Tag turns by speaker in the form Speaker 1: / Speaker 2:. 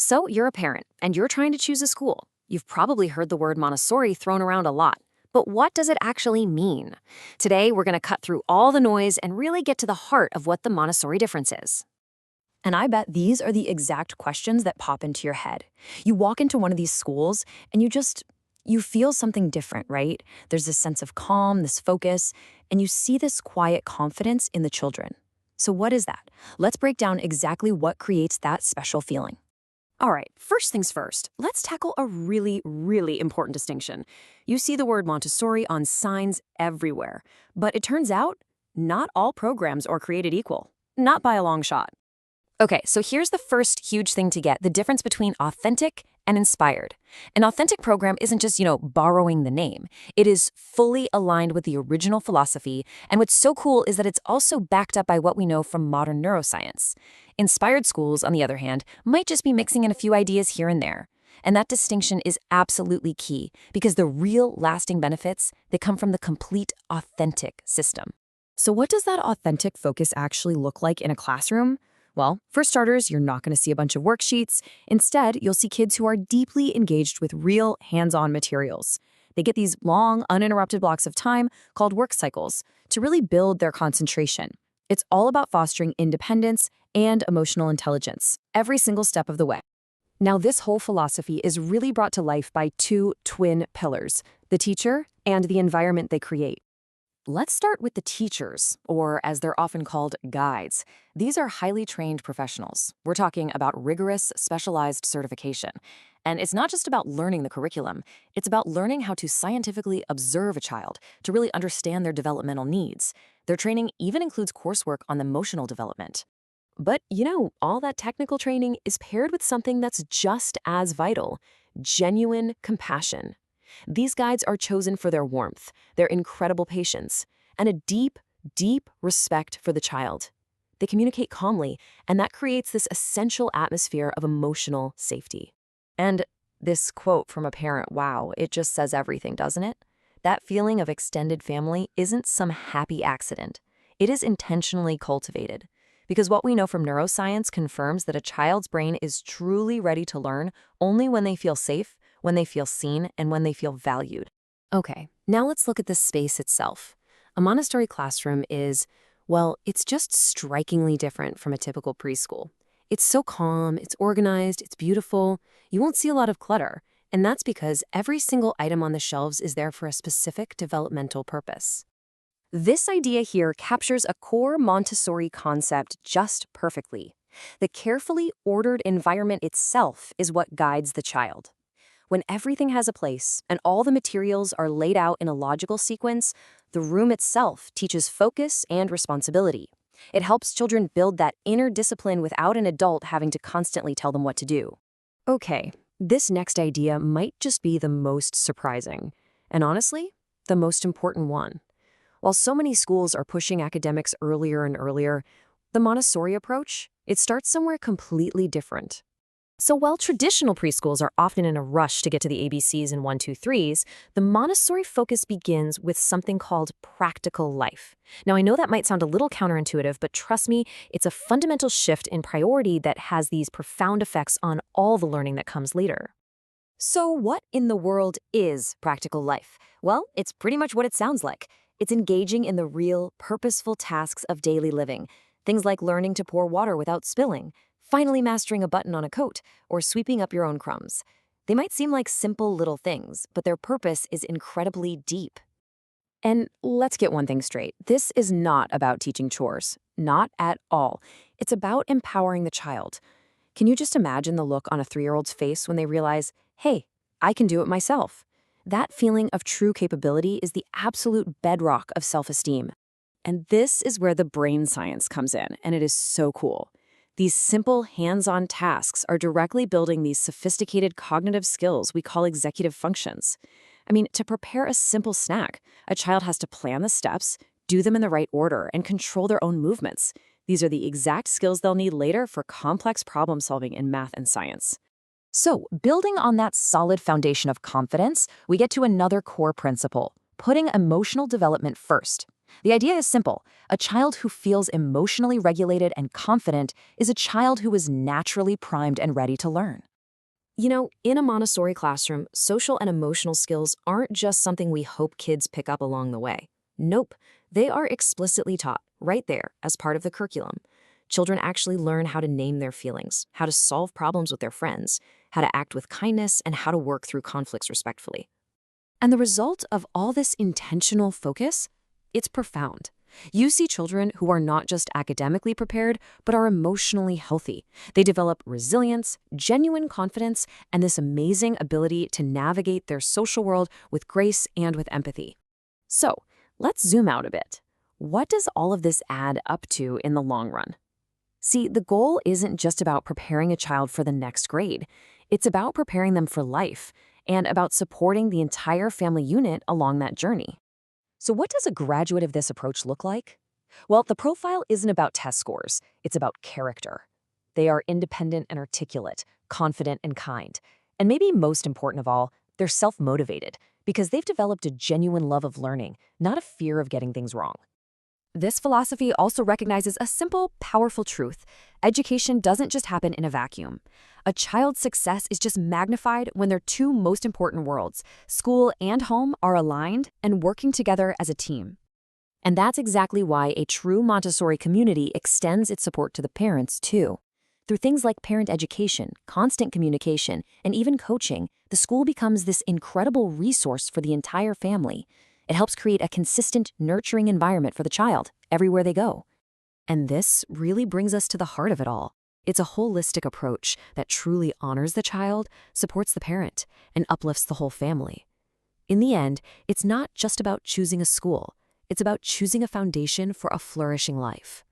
Speaker 1: So you're a parent, and you're trying to choose a school. You've probably heard the word Montessori thrown around a lot. But what does it actually mean? Today, we're going to cut through all the noise and really get to the heart of what the Montessori difference is. And I bet these are the exact questions that pop into your head. You walk into one of these schools, and you feel something different, right? There's this sense of calm, this focus, and you see this quiet confidence in the children. So what is that? Let's break down exactly what creates that special feeling. All right, first things first, let's tackle a really, really important distinction. You see the word Montessori on signs everywhere, but it turns out not all programs are created equal, not by a long shot. Okay, so here's the first huge thing to get, the difference between authentic and inspired. An authentic program isn't just, borrowing the name. It is fully aligned with the original philosophy, and what's so cool is that it's also backed up by what we know from modern neuroscience. Inspired schools, on the other hand, might just be mixing in a few ideas here and there. And that distinction is absolutely key, because the real lasting benefits, they come from the complete authentic system. So what does that authentic focus actually look like in a classroom? Well, for starters, you're not going to see a bunch of worksheets. Instead, you'll see kids who are deeply engaged with real hands-on materials. They get these long, uninterrupted blocks of time called work cycles to really build their concentration. It's all about fostering independence and emotional intelligence every single step of the way. Now, this whole philosophy is really brought to life by two twin pillars, the teacher and the environment they create. Let's start with the teachers, or as they're often called, guides. These are highly trained professionals. We're talking about rigorous, specialized certification. And it's not just about learning the curriculum. It's about learning how to scientifically observe a child to really understand their developmental needs. Their training even includes coursework on emotional development. But, all that technical training is paired with something that's just as vital: genuine compassion. These guides are chosen for their warmth, their incredible patience, and a deep, deep respect for the child. They communicate calmly, and that creates this essential atmosphere of emotional safety. And this quote from a parent, wow, it just says everything, doesn't it? That feeling of extended family isn't some happy accident. It is intentionally cultivated. Because what we know from neuroscience confirms that a child's brain is truly ready to learn only when they feel safe, when they feel seen, and when they feel valued. Okay, now let's look at the space itself. A Montessori classroom is, well, it's just strikingly different from a typical preschool. It's so calm, it's organized, it's beautiful. You won't see a lot of clutter, and that's because every single item on the shelves is there for a specific developmental purpose. This idea here captures a core Montessori concept just perfectly. The carefully ordered environment itself is what guides the child. When everything has a place and all the materials are laid out in a logical sequence, the room itself teaches focus and responsibility. It helps children build that inner discipline without an adult having to constantly tell them what to do. Okay, this next idea might just be the most surprising, and honestly, the most important one. While so many schools are pushing academics earlier and earlier, the Montessori approach, it starts somewhere completely different. So while traditional preschools are often in a rush to get to the ABCs and 1, 2, 3s, the Montessori focus begins with something called practical life. Now, I know that might sound a little counterintuitive, but trust me, it's a fundamental shift in priority that has these profound effects on all the learning that comes later. So what in the world is practical life? Well, it's pretty much what it sounds like. It's engaging in the real, purposeful tasks of daily living. Things like learning to pour water without spilling, finally mastering a button on a coat, or sweeping up your own crumbs. They might seem like simple little things, but their purpose is incredibly deep. And let's get one thing straight. This is not about teaching chores. Not at all. It's about empowering the child. Can you just imagine the look on a 3-year-old's face when they realize, hey, I can do it myself? That feeling of true capability is the absolute bedrock of self-esteem. And this is where the brain science comes in, and it is so cool. These simple, hands-on tasks are directly building these sophisticated cognitive skills we call executive functions. I mean, to prepare a simple snack, a child has to plan the steps, do them in the right order, and control their own movements. These are the exact skills they'll need later for complex problem-solving in math and science. So, building on that solid foundation of confidence, we get to another core principle: putting emotional development first. The idea is simple. A child who feels emotionally regulated and confident is a child who is naturally primed and ready to learn. In a Montessori classroom, social and emotional skills aren't just something we hope kids pick up along the way. Nope, they are explicitly taught right there as part of the curriculum. Children actually learn how to name their feelings, how to solve problems with their friends, how to act with kindness, and how to work through conflicts respectfully. And the result of all this intentional focus? It's profound. You see children who are not just academically prepared, but are emotionally healthy. They develop resilience, genuine confidence, and this amazing ability to navigate their social world with grace and with empathy. So, let's zoom out a bit. What does all of this add up to in the long run? See, the goal isn't just about preparing a child for the next grade. It's about preparing them for life and about supporting the entire family unit along that journey. So what does a graduate of this approach look like? Well, the profile isn't about test scores. It's about character. They are independent and articulate, confident and kind. And maybe most important of all, they're self-motivated because they've developed a genuine love of learning, not a fear of getting things wrong. This philosophy also recognizes a simple, powerful truth. Education doesn't just happen in a vacuum. A child's success is just magnified when their two most important worlds, school and home, are aligned and working together as a team. And that's exactly why a true Montessori community extends its support to the parents, too. Through things like parent education, constant communication, and even coaching, the school becomes this incredible resource for the entire family. It helps create a consistent, nurturing environment for the child everywhere they go. And this really brings us to the heart of it all. It's a holistic approach that truly honors the child, supports the parent, and uplifts the whole family. In the end, it's not just about choosing a school. It's about choosing a foundation for a flourishing life.